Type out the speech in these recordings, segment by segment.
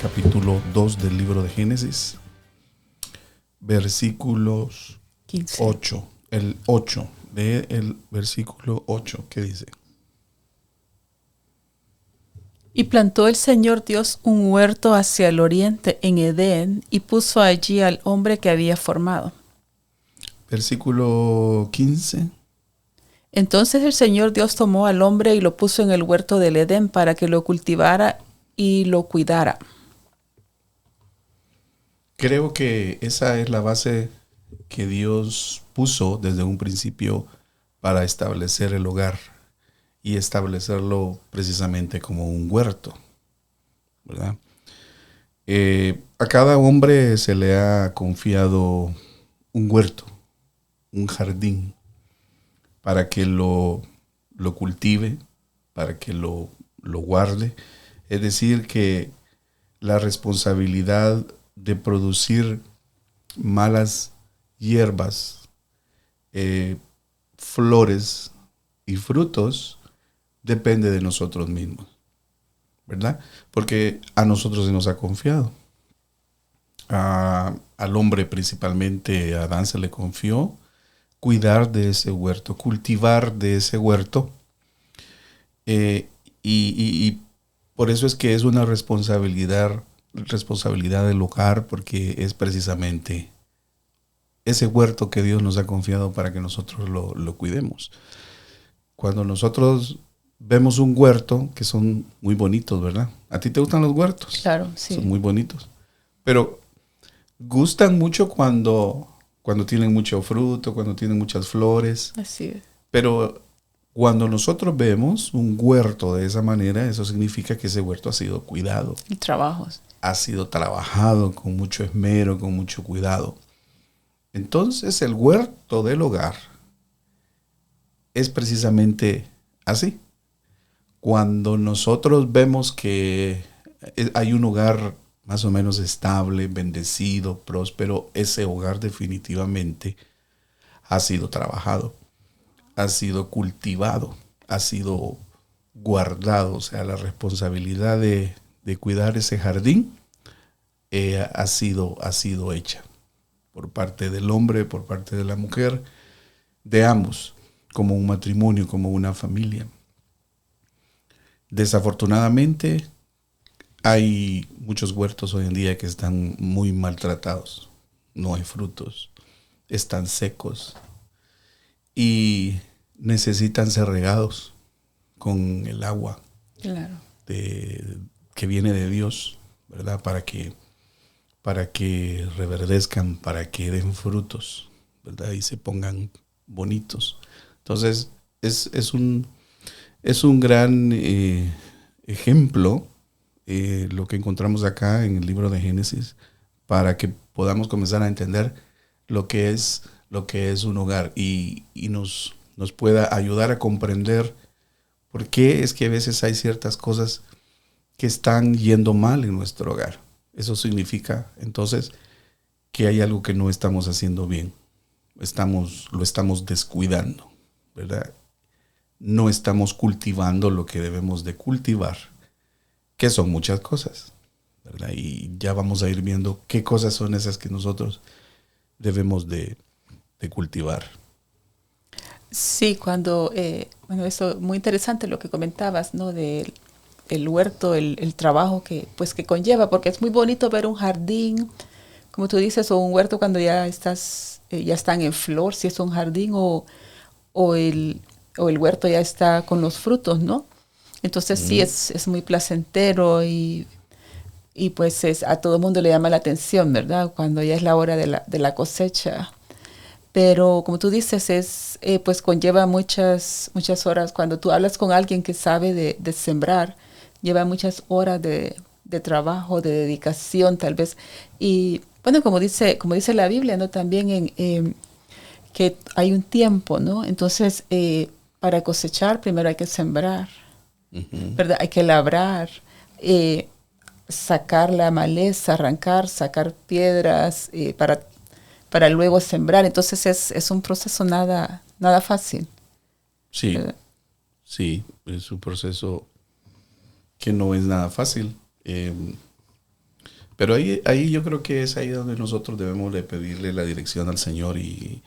capítulo 2 del libro de Génesis, versículos 15. 8. El 8, el versículo 8, ¿qué dice? Y plantó el Señor Dios un huerto hacia el oriente en Edén y puso allí al hombre que había formado. Versículo 15. Entonces el Señor Dios tomó al hombre y lo puso en el huerto del Edén para que lo cultivara y lo cuidara. Creo que esa es la base que Dios puso desde un principio para establecer el hogar y establecerlo precisamente como un huerto, ¿verdad? A cada hombre se le ha confiado un huerto, un jardín, para que lo cultive, para que lo guarde. Es decir, que la responsabilidad de producir malas hierbas, flores y frutos depende de nosotros mismos, ¿verdad? Porque a nosotros se nos ha confiado. Al hombre principalmente, a Adán se le confió cuidar de ese huerto, cultivar de ese huerto. Y por eso es que es una responsabilidad del hogar, porque es precisamente ese huerto que Dios nos ha confiado para que nosotros lo cuidemos. Cuando nosotros vemos un huerto, que son muy bonitos, ¿verdad? ¿A ti te gustan los huertos? Claro, sí. Son muy bonitos. Pero gustan mucho cuando tienen mucho fruto, cuando tienen muchas flores. Así es. Pero cuando nosotros vemos un huerto de esa manera, eso significa que ese huerto ha sido cuidado. Y trabajos. Ha sido trabajado con mucho esmero, con mucho cuidado. Entonces el huerto del hogar es precisamente así. Cuando nosotros vemos que hay un hogar más o menos estable, bendecido, próspero, ese hogar definitivamente ha sido trabajado, ha sido cultivado, ha sido guardado. O sea, la responsabilidad de cuidar ese jardín ha sido hecha por parte del hombre, por parte de la mujer, de ambos, como un matrimonio, como una familia. Desafortunadamente, hay muchos huertos hoy en día que están muy maltratados. No hay frutos, están secos y necesitan ser regados con el agua, Claro. que viene de Dios, ¿verdad? Para que reverdezcan, para que den frutos, ¿verdad? Y se pongan bonitos. Entonces, es un gran ejemplo lo que encontramos acá en el libro de Génesis, para que podamos comenzar a entender lo que es un hogar y nos pueda ayudar a comprender por qué es que a veces hay ciertas cosas que están yendo mal en nuestro hogar. Eso significa entonces que hay algo que no estamos haciendo bien. Lo estamos descuidando, ¿verdad? No estamos cultivando lo que debemos de cultivar, que son muchas cosas, ¿verdad? Y ya vamos a ir viendo qué cosas son esas que nosotros debemos de cultivar. Sí, cuando, eso muy interesante lo que comentabas, ¿no? Del el huerto, el trabajo que, pues, que conlleva, porque es muy bonito ver un jardín, como tú dices, o un huerto cuando ya ya están en flor, si es un jardín, o el, o el huerto ya está con los frutos, ¿no? Entonces sí, es muy placentero y pues a todo mundo le llama la atención, ¿verdad? Cuando ya es la hora de la cosecha. Pero como tú dices, pues conlleva muchas horas. Cuando tú hablas con alguien que sabe de sembrar, lleva muchas horas de trabajo, de dedicación tal vez. Y bueno, como dice la Biblia, ¿no? También que hay un tiempo, ¿no? Entonces, para cosechar primero hay que sembrar, ¿verdad? Hay que labrar, eh, sacar la maleza, arrancar, sacar piedras para luego sembrar. Entonces es un proceso nada fácil. Sí, ¿Verdad? es un proceso que no es nada fácil. Pero ahí yo creo que es ahí donde nosotros debemos de pedirle la dirección al Señor y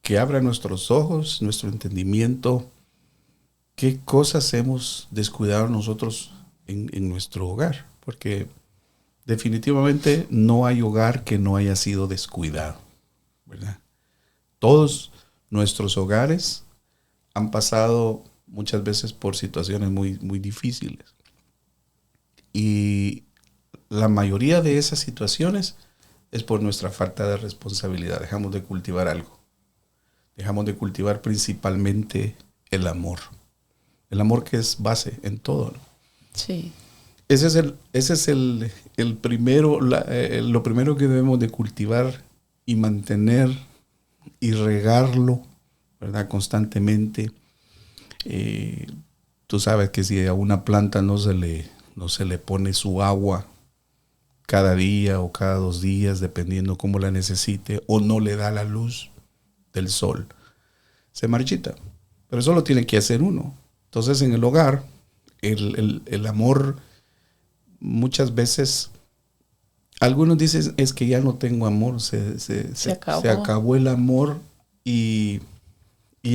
que abra nuestros ojos, nuestro entendimiento, qué cosas hemos descuidado nosotros en nuestro hogar. Porque definitivamente no hay hogar que no haya sido descuidado, ¿verdad? Todos nuestros hogares han pasado muchas veces por situaciones muy, muy difíciles. Y la mayoría de esas situaciones es por nuestra falta de responsabilidad. Dejamos de cultivar algo. Dejamos de cultivar principalmente el amor. El amor que es base en todo, ¿no? Sí. Ese es el primero, lo primero que debemos de cultivar y mantener y regarlo, ¿verdad? Constantemente. Tú sabes que si a una planta no se le pone su agua cada día o cada 2 días, dependiendo cómo la necesite, o no le da la luz del sol, se marchita. Pero eso lo tiene que hacer uno. Entonces, en el hogar, el amor, muchas veces, algunos dicen, es que ya no tengo amor, Se acabó. se acabó el amor, y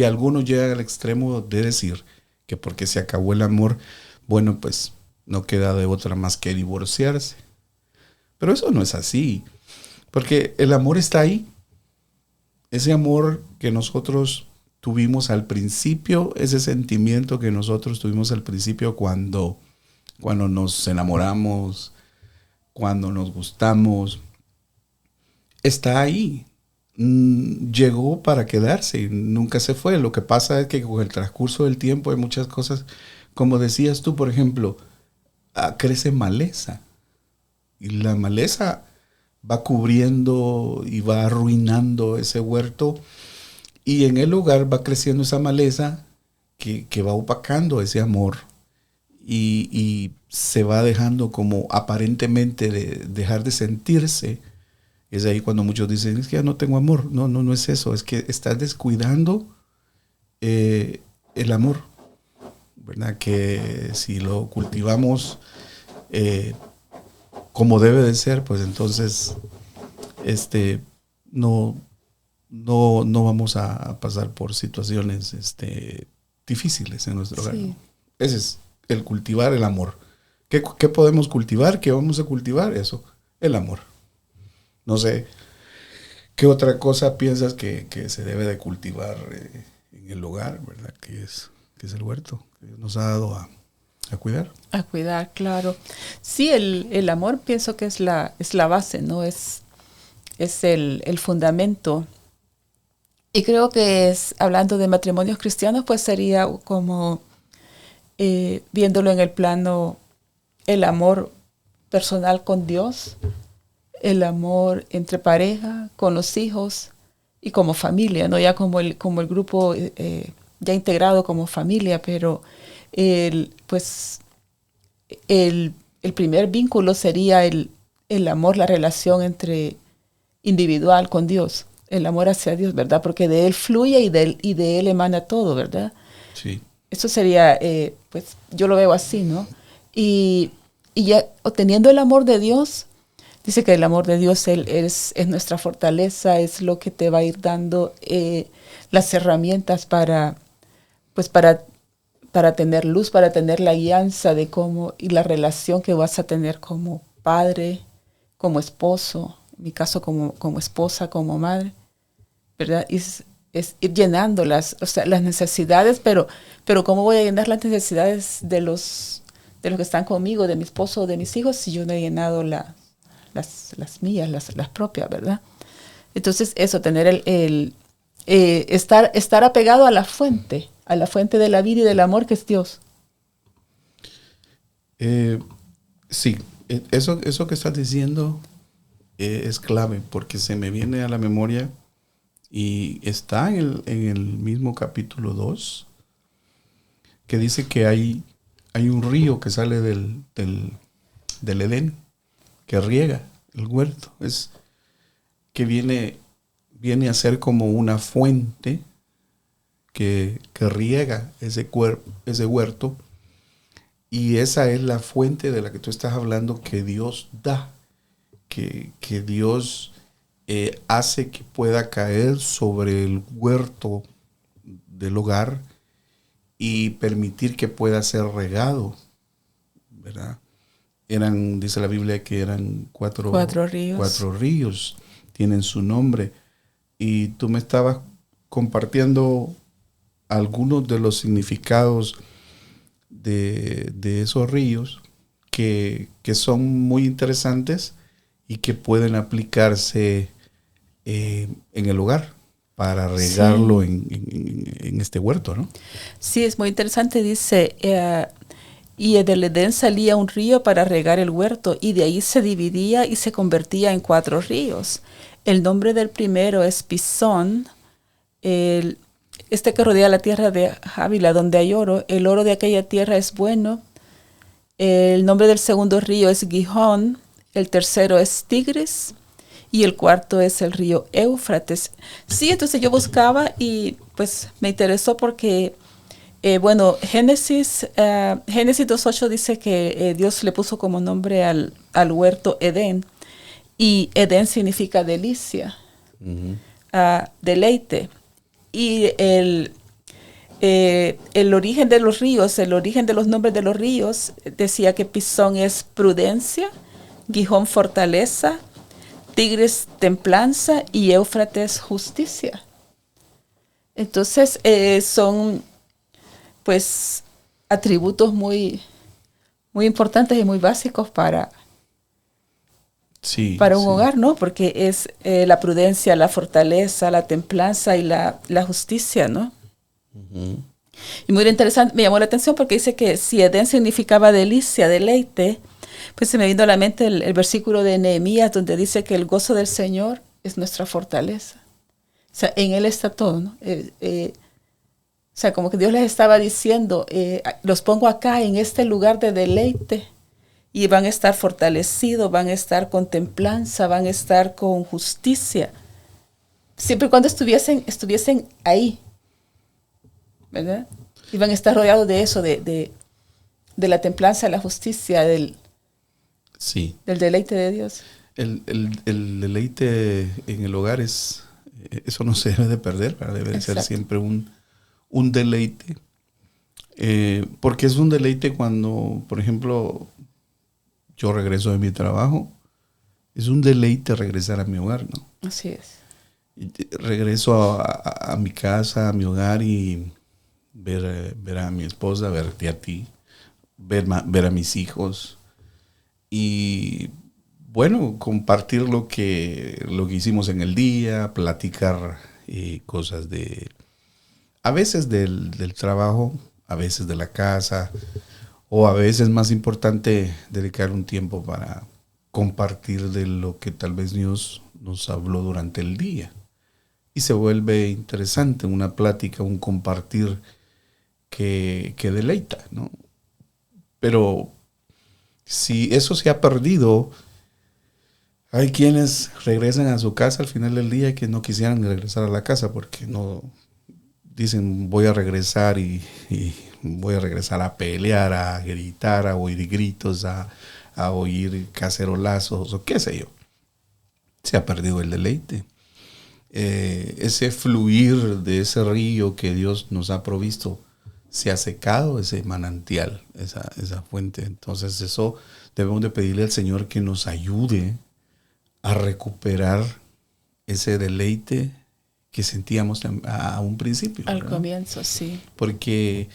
algunos llegan al extremo de decir que porque se acabó el amor, bueno, pues no queda de otra más que divorciarse. Pero eso no es así, porque el amor está ahí. Ese amor que nosotros tuvimos al principio, ese sentimiento que nosotros tuvimos al principio cuando nos enamoramos, cuando nos gustamos, está ahí. Llegó para quedarse y nunca se fue. Lo que pasa es que con el transcurso del tiempo hay muchas cosas, como decías tú, por ejemplo, crece maleza. Y la maleza va cubriendo y va arruinando ese huerto. Y en el lugar va creciendo esa maleza que va opacando ese amor. Y se va dejando como aparentemente dejar de sentirse. Es ahí cuando muchos dicen, es que ya no tengo amor. No, no, no es eso. Es que estás descuidando el amor, ¿verdad? Que si lo cultivamos como debe de ser, pues entonces no, no vamos a pasar por situaciones difíciles en nuestro hogar, Sí. ¿no? Ese es el cultivar el amor. ¿Qué podemos cultivar? ¿Qué vamos a cultivar? Eso, el amor. No sé, ¿qué otra cosa piensas que se debe de cultivar en el hogar, ¿verdad? Que es el huerto que Dios nos ha dado a cuidar. A cuidar, claro. Sí, el amor pienso que es la base, ¿no? Es el fundamento. Y creo que hablando de matrimonios cristianos, pues sería como viéndolo en el plano, el amor personal con Dios, el amor entre pareja, con los hijos y como familia, ¿no? Ya como el grupo ya integrado como familia, pero pues el primer vínculo sería el amor, la relación entre individual con Dios, el amor hacia Dios, ¿verdad? Porque de Él fluye y de Él emana todo, ¿verdad? Sí. Eso sería, pues yo lo veo así, ¿no? Y ya obteniendo el amor de Dios, dice que el amor de Dios es nuestra fortaleza, es lo que te va a ir dando las herramientas pues para tener luz, para tener la guianza de cómo y la relación que vas a tener como padre, como esposo, en mi caso como esposa, como madre, ¿verdad? Es ir llenando o sea, las necesidades, pero ¿cómo voy a llenar las necesidades de los que están conmigo, de mi esposo o de mis hijos, si yo no he llenado las mías, las propias, ¿verdad? Entonces, eso, tener estar apegado a la fuente de la vida y del amor que es Dios. Sí, eso que estás diciendo es clave porque se me viene a la memoria y está en el mismo capítulo 2 que dice que hay un río que sale del Edén que riega el huerto. Es que viene a ser como una fuente que riega ese huerto Y esa es la fuente de la que tú estás hablando, que Dios da, que Dios hace que pueda caer sobre el huerto del hogar y permitir que pueda ser regado, ¿verdad? Dice la Biblia que eran Cuatro ríos. cuatro ríos, tienen su nombre. Y tú me estabas compartiendo algunos de los significados de esos ríos que son muy interesantes y que pueden aplicarse en el hogar para regarlo Sí. en este huerto, ¿no? Sí, es muy interesante. Dice, y del Edén salía un río para regar el huerto, y de ahí se dividía y se convertía en 4 ríos. El nombre del primero es Pisón, este que rodea la tierra de Ávila, donde hay oro. El oro de aquella tierra es bueno. El nombre del segundo río es Gihón. El tercero es Tigris. Y el cuarto es el río Éufrates. Sí, entonces yo buscaba y pues me interesó porque, bueno, Génesis 2.8 dice que Dios le puso como nombre al huerto Edén. Y Edén significa delicia, Uh-huh. deleite. Y el origen de los ríos, el origen de los nombres de los ríos, decía que Pisón es prudencia, Gihón fortaleza, Tigris templanza y Éufrates justicia. Entonces son pues atributos muy, muy importantes y muy básicos Sí, para un sí. hogar, ¿no? Porque es la prudencia, la fortaleza, la templanza y la justicia, ¿no? Uh-huh. Y muy interesante, me llamó la atención porque dice que si Edén significaba delicia, deleite, pues se me vino a la mente el versículo de Nehemías donde dice que el gozo del Señor es nuestra fortaleza. O sea, en Él está todo, ¿no? O sea, como que Dios les estaba diciendo, los pongo acá en este lugar de deleite y van a estar fortalecidos, van a estar con templanza, van a estar con justicia, siempre y cuando estuviesen ahí, ¿verdad? Y van a estar rodeados de eso, de la templanza, de la justicia, Sí. del deleite de Dios. El deleite en el hogar eso no se debe de perder, ¿verdad? Debe de ser Exacto. siempre un deleite. Porque es un deleite cuando, por ejemplo, yo regreso de mi trabajo, es un deleite regresar a mi hogar, ¿no? Así es. Regreso a mi casa, a mi hogar y ver a mi esposa, verte a ti, ver a mis hijos y bueno, compartir lo que hicimos en el día, platicar cosas a veces del trabajo, a veces de la casa, o a veces más importante, dedicar un tiempo para compartir de lo que tal vez Dios nos habló durante el día. Y se vuelve interesante una plática, un compartir que deleita, ¿no? Pero si eso se ha perdido, hay quienes regresan a su casa al final del día que no quisieran regresar a la casa porque no dicen voy a regresar y voy a regresar a pelear, a gritar, a oír gritos, a oír cacerolazos o qué sé yo. Se ha perdido el deleite. Ese fluir de ese río que Dios nos ha provisto se ha secado, ese manantial, esa fuente. Entonces eso debemos de pedirle al Señor que nos ayude a recuperar ese deleite que sentíamos a un principio. Al ¿verdad? comienzo, sí. Porque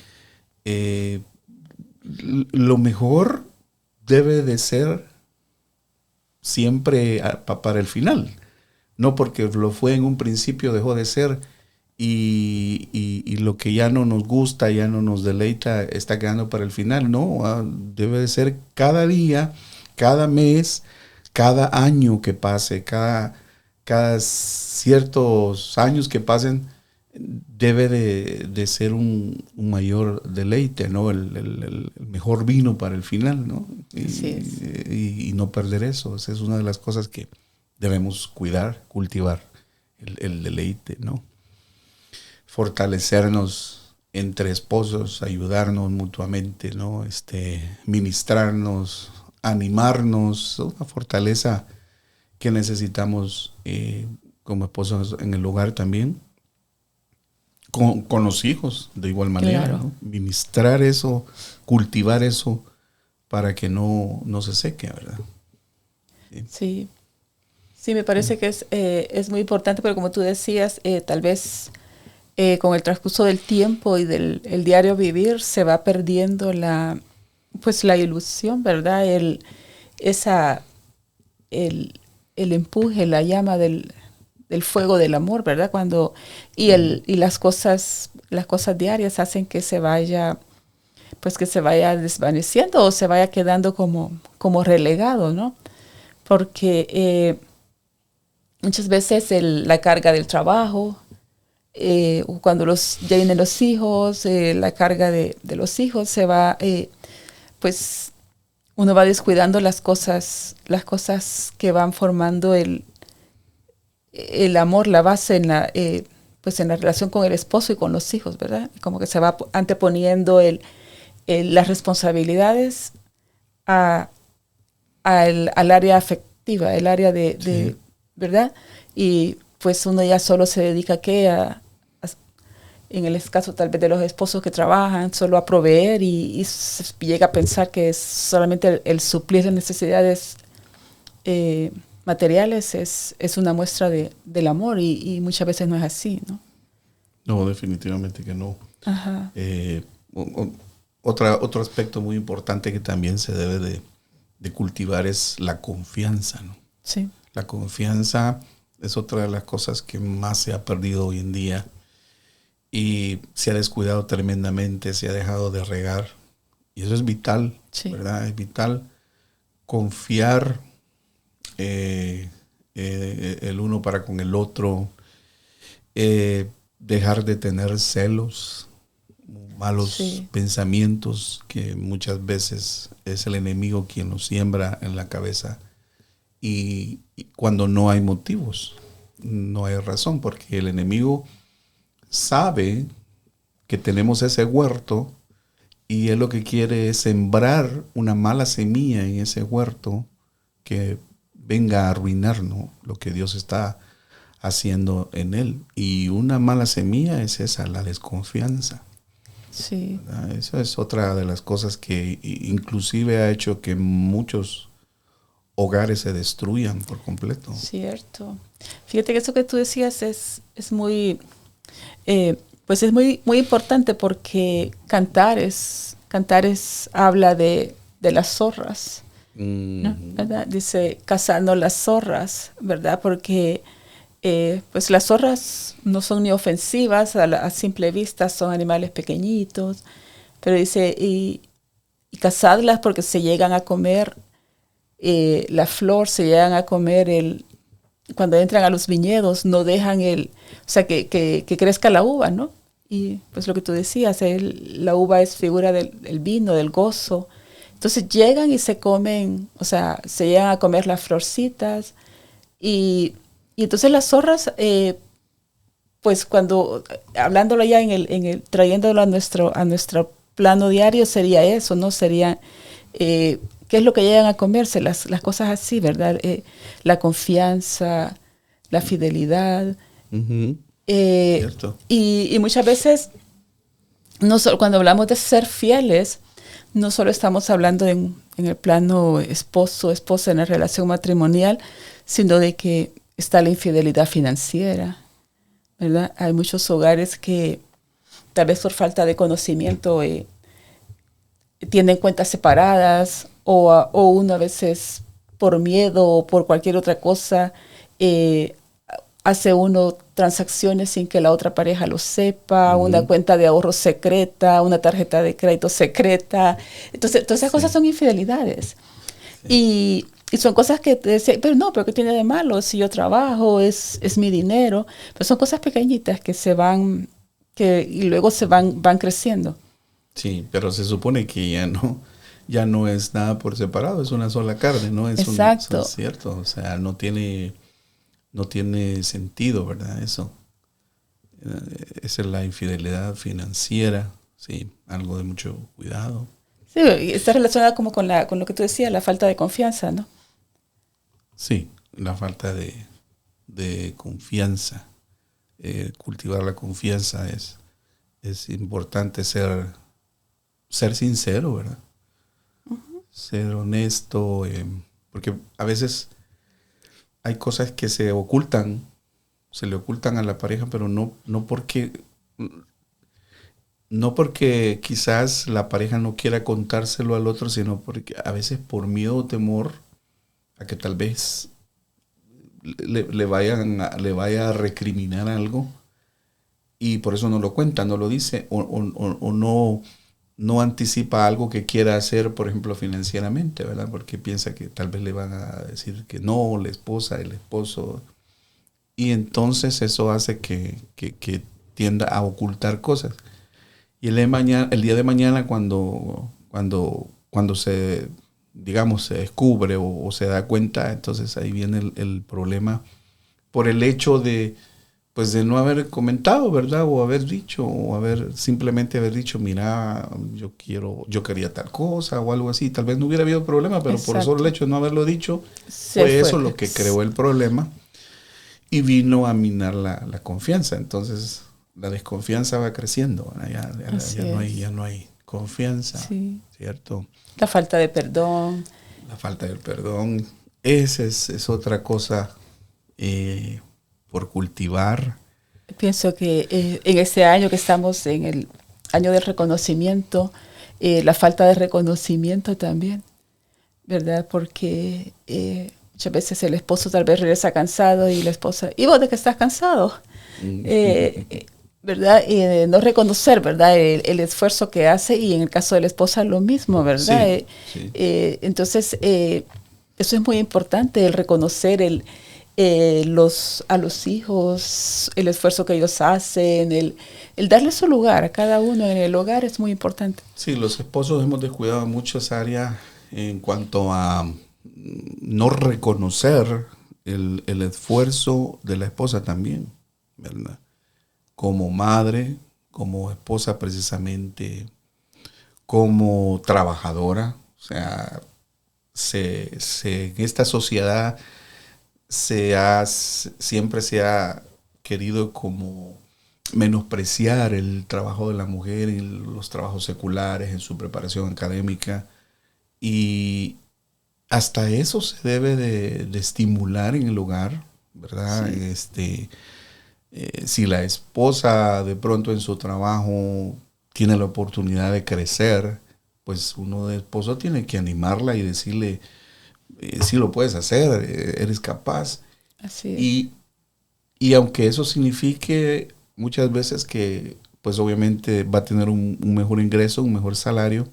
lo mejor debe de ser siempre para el final. No porque lo fue en un principio dejó de ser y lo que ya no nos gusta, ya no nos deleita, está quedando para el final. No, debe de ser cada día, cada mes, cada año que pase, cada ciertos años que pasen, debe de ser un mayor deleite, ¿no? El mejor vino para el final, ¿no? Así es. Y no perder eso. Esa es una de las cosas que debemos cuidar, cultivar, el deleite, ¿no? Fortalecernos entre esposos, ayudarnos mutuamente, ¿no? Ministrarnos, animarnos, una fortaleza que necesitamos como esposos en el hogar también, con los hijos de igual manera, Claro. ¿no? Ministrar eso, cultivar eso para que no se seque, ¿verdad? Sí, sí, me parece que es muy importante, pero como tú decías, tal vez con el transcurso del tiempo y del el diario vivir se va perdiendo pues la ilusión, ¿verdad? Esa, el empuje, la llama del fuego del amor, ¿verdad? Y las cosas diarias hacen que se vaya, pues que se vaya desvaneciendo o se vaya quedando como relegado, ¿no? Porque muchas veces la carga del trabajo, o cuando ya vienen los hijos, la carga de los hijos se va, pues uno va descuidando las cosas que van formando el amor, la base pues en la relación con el esposo y con los hijos, ¿verdad? Como que se va anteponiendo las responsabilidades a, al área afectiva, el área Sí. ¿verdad? Y pues uno ya solo se dedica en el caso tal vez de los esposos que trabajan, solo a proveer y se llega a pensar que es solamente el suplir las necesidades materiales es una muestra del amor y muchas veces no es así, ¿no? No, definitivamente que no. Ajá. Otro aspecto muy importante que también se debe de cultivar es la confianza, ¿no? Sí. La confianza es otra de las cosas que más se ha perdido hoy en día y se ha descuidado tremendamente, se ha dejado de regar. Y eso es vital, Sí. ¿verdad? Es vital confiar el uno para con el otro, dejar de tener celos, malos Sí. pensamientos que muchas veces es el enemigo quien los siembra en la cabeza y cuando no hay motivos, no hay razón, porque el enemigo sabe que tenemos ese huerto y él lo que quiere es sembrar una mala semilla en ese huerto que venga a arruinar, ¿no?, lo que Dios está haciendo en él. Y una mala semilla es esa, la desconfianza. Sí. ¿Verdad? Esa es otra de las cosas que inclusive ha hecho que muchos hogares se destruyan por completo. Cierto. Fíjate que eso que tú decías es muy, pues es muy, muy importante porque Cantares habla de las zorras, ¿no? ¿Verdad? Dice cazando las zorras, ¿verdad? Porque pues las zorras no son ni ofensivas a simple vista, son animales pequeñitos, pero dice, y cazadlas porque se llegan a comer la flor, se llegan a comer cuando entran a los viñedos, no dejan o sea, que crezca la uva, ¿no? Y pues lo que tú decías, la uva es figura del vino, del gozo. Entonces llegan y se comen, o sea, se llegan a comer las florcitas y entonces las zorras, pues cuando, hablándolo ya trayéndolo a nuestro plano diario sería eso, ¿no? Sería, ¿qué es lo que llegan a comerse? Las cosas así, ¿verdad? La confianza, la fidelidad. Uh-huh. Eh, Cierto. y muchas veces, cuando hablamos de ser fieles, no solo estamos hablando en el plano esposo, esposa, en la relación matrimonial, sino de que está la infidelidad financiera, ¿verdad? Hay muchos hogares que tal vez por falta de conocimiento tienen cuentas separadas o uno a veces por miedo o por cualquier otra cosa hace uno transacciones sin que la otra pareja lo sepa, una cuenta de ahorro secreta, una tarjeta de crédito secreta. Entonces, todas esas cosas son infidelidades. Sí. Y son cosas que te decía, pero ¿qué tiene de malo? Si yo trabajo, es mi dinero. Pero son cosas pequeñitas que y luego van creciendo. Sí, pero se supone que ya no es nada por separado, es una sola carne, ¿no? Exacto. Es cierto, o sea, no tiene sentido, ¿verdad? Eso. esa es la infidelidad financiera, sí, algo de mucho cuidado. Sí, y está relacionada como con lo que tú decías, la falta de confianza, ¿no? Sí, la falta de confianza. Cultivar la confianza es importante ser sincero, ¿verdad? Ser honesto, porque a veces hay cosas que se le ocultan a la pareja, pero no porque quizás la pareja no quiera contárselo al otro, sino porque a veces por miedo o temor a que tal vez le vaya a recriminar algo y por eso no lo cuenta, no lo dice o no anticipa algo que quiera hacer, por ejemplo, financieramente, ¿verdad? Porque piensa que tal vez le van a decir que no, la esposa, el esposo, y entonces eso hace que tienda a ocultar cosas. Y el día de mañana cuando se, digamos, se descubre o se da cuenta, entonces ahí viene el problema por el hecho pues de no haber comentado, ¿verdad? O haber dicho, simplemente haber dicho, mira, yo quería tal cosa o algo así. Tal vez no hubiera habido problema, pero por solo el hecho de no haberlo dicho, fue eso lo que creó el problema y vino a minar la confianza. Entonces, la desconfianza va creciendo, ya no hay confianza, sí. ¿Cierto? La falta de perdón. La falta del perdón. Esa es otra cosa por cultivar. Pienso que en este año que estamos en el año del reconocimiento, la falta de reconocimiento también, ¿verdad? Porque muchas veces el esposo tal vez regresa cansado y la esposa, ¿y vos de qué estás cansado? ¿Verdad? No reconocer, ¿verdad? El esfuerzo que hace, y en el caso de la esposa lo mismo, ¿verdad? Sí. Entonces, eso es muy importante, el reconocer a los hijos, el esfuerzo que ellos hacen, el darle su lugar a cada uno en el hogar es muy importante. Sí, los esposos hemos descuidado mucho esa área en cuanto a no reconocer el esfuerzo de la esposa también, ¿verdad? Como madre, como esposa precisamente, como trabajadora. O sea, en esta sociedad siempre se ha querido como menospreciar el trabajo de la mujer y los trabajos seculares en su preparación académica, y hasta eso se debe de estimular en el hogar, ¿verdad? Sí. Si la esposa de pronto en su trabajo tiene la oportunidad de crecer, pues uno de esposo tiene que animarla y decirle, sí lo puedes hacer, eres capaz. Así es. Y aunque eso signifique muchas veces que pues obviamente va a tener un mejor ingreso, un mejor salario,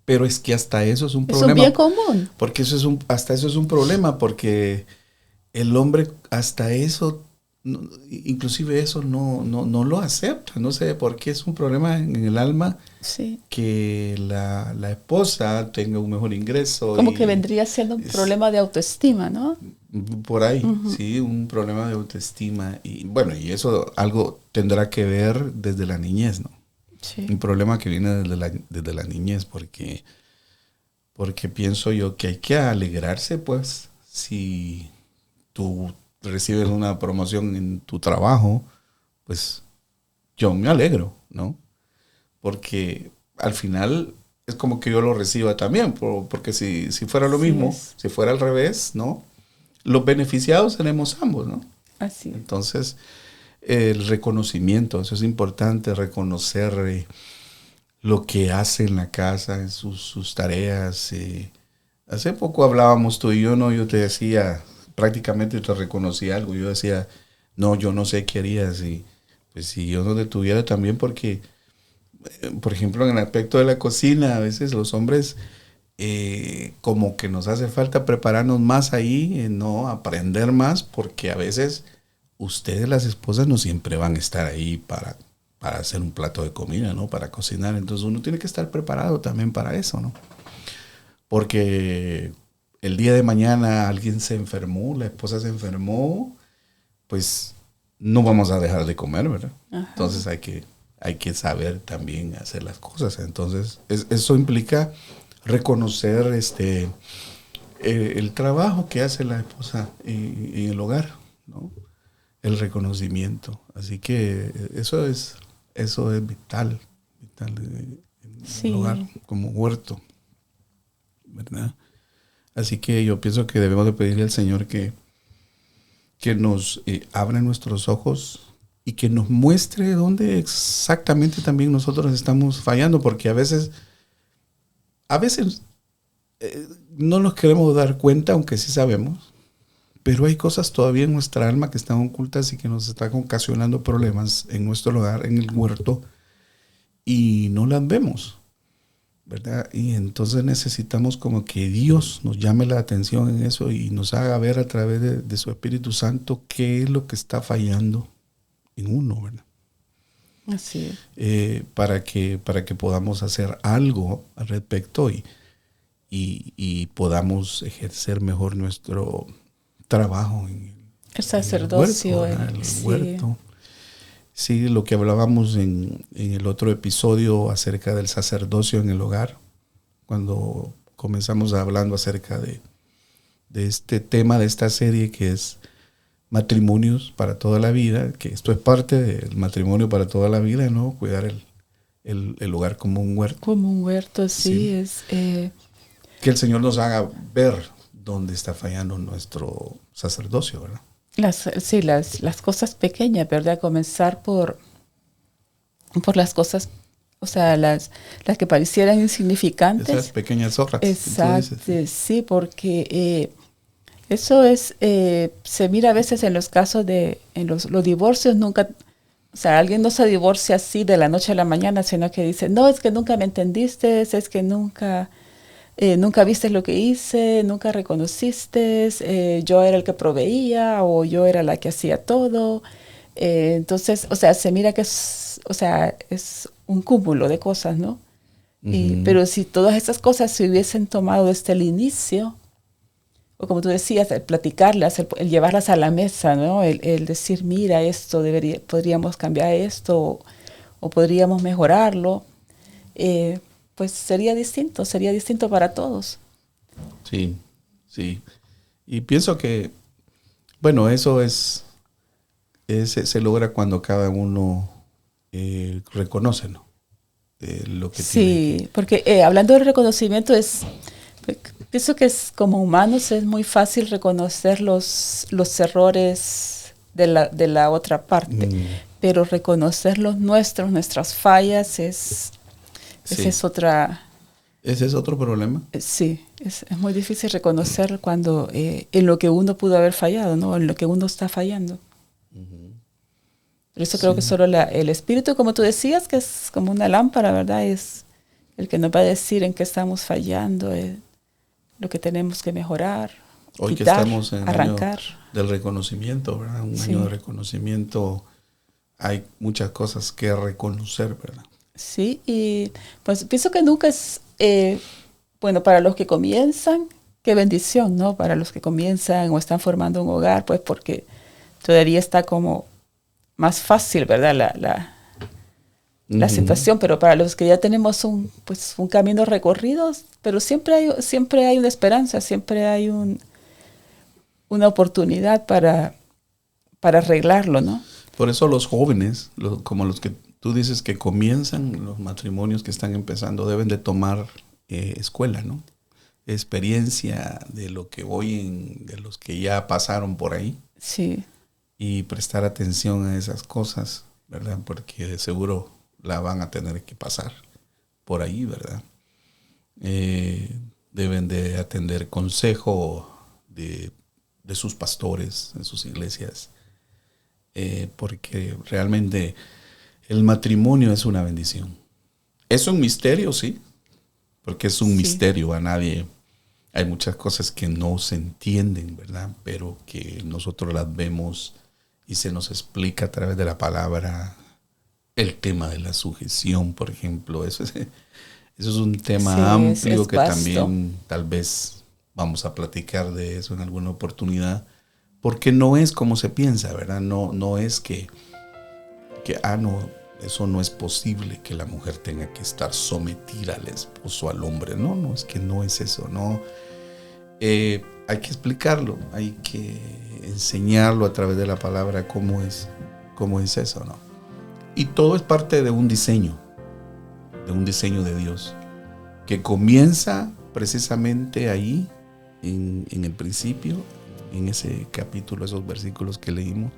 pero es que hasta eso es un problema. Es un bien común. Porque hasta eso es un problema, porque el hombre hasta eso, inclusive eso no lo acepta. No sé por qué es un problema en el alma, sí, que la esposa tenga un mejor ingreso. Como que vendría siendo un problema de autoestima, ¿no? Por ahí, sí, un problema de autoestima. Y bueno, y eso algo tendrá que ver desde la niñez, ¿no? Sí. Un problema que viene desde la niñez, porque pienso yo que hay que alegrarse, pues, si tú recibes una promoción en tu trabajo, pues yo me alegro, ¿no? Porque al final es como que yo lo reciba también, porque si fuera lo mismo, si fuera al revés, ¿no? Los beneficiados seremos ambos, ¿no? Así. Entonces, el reconocimiento, eso es importante, reconocer lo que hace en la casa, en sus tareas. Hace poco hablábamos tú y yo, ¿no? Yo te decía, prácticamente te reconocí algo. Yo decía, no, yo no sé qué harías. Y pues si yo no te tuviera también, porque, por ejemplo, en el aspecto de la cocina, a veces los hombres como que nos hace falta prepararnos más ahí, no aprender más, porque a veces ustedes, las esposas, no siempre van a estar ahí para hacer un plato de comida, ¿no? Para cocinar. Entonces uno tiene que estar preparado también para eso, ¿no? Porque el día de mañana alguien se enfermó, la esposa se enfermó, pues no vamos a dejar de comer, ¿verdad? Ajá. Entonces hay que saber también hacer las cosas. Entonces eso implica reconocer el trabajo que hace la esposa en el hogar, ¿no? El reconocimiento. Así que eso es vital en el hogar, como huerto, ¿verdad? Así que yo pienso que debemos de pedirle al Señor que nos abra nuestros ojos y que nos muestre dónde exactamente también nosotros estamos fallando, porque a veces no nos queremos dar cuenta, aunque sí sabemos, pero hay cosas todavía en nuestra alma que están ocultas y que nos están ocasionando problemas en nuestro hogar, en el huerto, y no las vemos, ¿verdad? Y entonces necesitamos como que Dios nos llame la atención en eso y nos haga ver a través de su Espíritu Santo qué es lo que está fallando en uno, ¿verdad? Así es. Para que podamos hacer algo al respecto y podamos ejercer mejor nuestro trabajo en El sacerdocio. el huerto. Sí, lo que hablábamos en el otro episodio acerca del sacerdocio en el hogar, cuando comenzamos hablando acerca de este tema de esta serie que es matrimonios para toda la vida, que esto es parte del matrimonio para toda la vida, ¿no? Cuidar el hogar como un huerto. Como un huerto, sí. Es, que el Señor nos haga ver dónde está fallando nuestro sacerdocio, ¿verdad? Las cosas pequeñas, ¿verdad? Comenzar por las cosas, o sea, las que parecieran insignificantes. Esas pequeñas hojas. Exacto, sí, porque eso es, se mira a veces en los casos en los divorcios, nunca, o sea, alguien no se divorcia así de la noche a la mañana, sino que dice, no, es que nunca me entendiste, es que nunca viste lo que hice, nunca reconociste, yo era el que proveía o yo era la que hacía todo. Entonces, o sea, se mira que es un cúmulo de cosas, ¿no? Pero si todas esas cosas se hubiesen tomado desde el inicio, o como tú decías, el platicarlas, el llevarlas a la mesa, ¿no? El decir, mira, esto podríamos cambiar esto o podríamos mejorarlo, pues sería distinto para todos. Sí, sí. Y pienso que, bueno, eso se logra cuando cada uno reconoce, ¿no? Lo que sí, tiene porque hablando del reconocimiento pienso que es como humanos es muy fácil reconocer los errores de la otra parte, pero reconocer nuestras fallas esa es otra. Ese es otro problema. Sí, es muy difícil reconocer cuando en lo que uno pudo haber fallado, ¿no? En lo que uno está fallando. Por eso creo que solo el espíritu, como tú decías, que es como una lámpara, ¿verdad? Es el que nos va a decir en qué estamos fallando, lo que tenemos que mejorar, hoy quitar, que estamos en arrancar. El año del reconocimiento, ¿verdad? Un año de reconocimiento, hay muchas cosas que reconocer, ¿verdad? Sí, y pues pienso que nunca es, bueno, para los que comienzan, qué bendición, ¿no? Para los que comienzan o están formando un hogar, pues porque todavía está como más fácil, ¿verdad? La situación, pero para los que ya tenemos un camino recorrido, pero siempre hay una esperanza, siempre hay una oportunidad para arreglarlo, ¿no? Por eso los jóvenes, como los que tú dices que comienzan, los matrimonios que están empezando, deben de tomar escuela, ¿no? Experiencia de lo que oyen, de los que ya pasaron por ahí. Sí. Y prestar atención a esas cosas, ¿verdad? Porque de seguro la van a tener que pasar por ahí, ¿verdad? Deben de atender consejo de sus pastores en sus iglesias, porque realmente el matrimonio es una bendición. Es un misterio, sí, porque es un misterio a nadie. Hay muchas cosas que no se entienden, ¿verdad? Pero que nosotros las vemos y se nos explica a través de la palabra. El tema de la sujeción, por ejemplo, eso es un tema amplio que también tal vez vamos a platicar de eso en alguna oportunidad, porque no es como se piensa, ¿verdad? No es que no, eso no es posible, que la mujer tenga que estar sometida al esposo, al hombre. No, es que no es eso, no. Hay que explicarlo, hay que enseñarlo a través de la palabra cómo es eso, ¿no? Y todo es parte de un diseño de Dios, que comienza precisamente ahí, en el principio, en ese capítulo, esos versículos que leímos,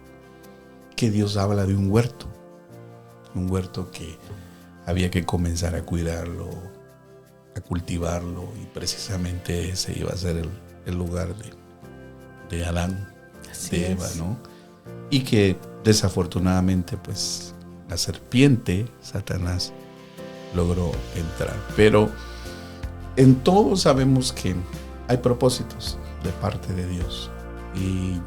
que Dios habla de un huerto que había que comenzar a cuidarlo, a cultivarlo, y precisamente ese iba a ser el lugar de Adán, Así de Eva, es. ¿no? Y que desafortunadamente, pues, la serpiente, Satanás, logró entrar. Pero en todo sabemos que hay propósitos de parte de Dios. Y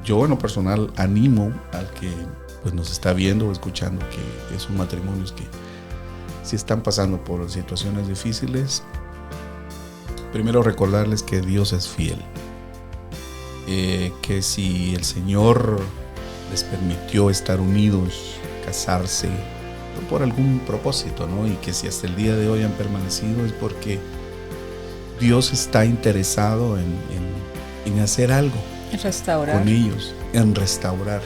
yo en lo personal animo al que pues nos está viendo o escuchando, que son matrimonios que si están pasando por situaciones difíciles, primero recordarles que Dios es fiel. Que si el Señor les permitió estar unidos, casarse, por algún propósito, ¿no? Y que si hasta el día de hoy han permanecido es porque Dios está interesado en hacer algo En restaurar. con ellos, en restaurar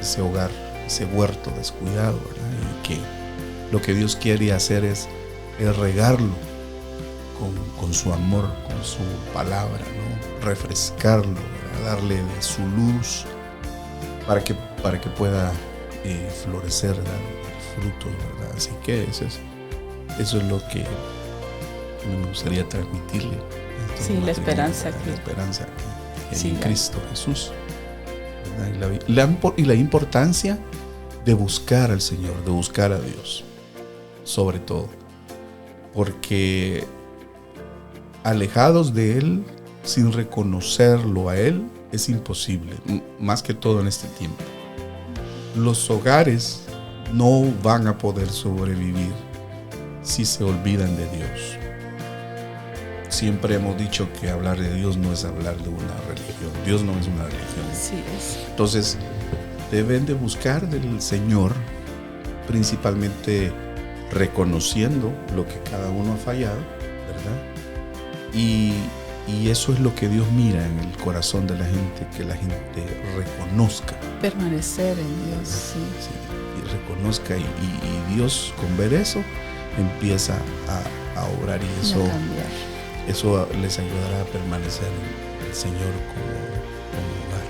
ese hogar, ese huerto descuidado, ¿verdad? Y que lo que Dios quiere hacer es regarlo con su amor, con su palabra, ¿no? Refrescarlo, ¿verdad? Darle de su luz para que pueda florecer, ¿verdad? Frutos, ¿verdad? Así que eso es lo que me gustaría transmitirle. Sí, la esperanza la esperanza que hay sí, en Cristo Jesús, ¿verdad? Y la importancia de buscar al Señor, de buscar a Dios, sobre todo, porque alejados de Él, sin reconocerlo a Él, es imposible, más que todo en este tiempo. Los hogares no van a poder sobrevivir si se olvidan de Dios. Siempre hemos dicho que hablar de Dios no es hablar de una religión. Dios no es una religión. Así es. Entonces, deben de buscar del Señor, principalmente reconociendo lo que cada uno ha fallado, ¿verdad? Y eso es lo que Dios mira en el corazón de la gente, que la gente reconozca. Permanecer en Dios, sí. Y reconozca, y Dios, con ver eso, empieza a obrar, y eso les ayudará a permanecer en el Señor como hogar.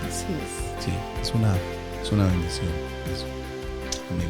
Así es. Sí, es una bendición. Amén.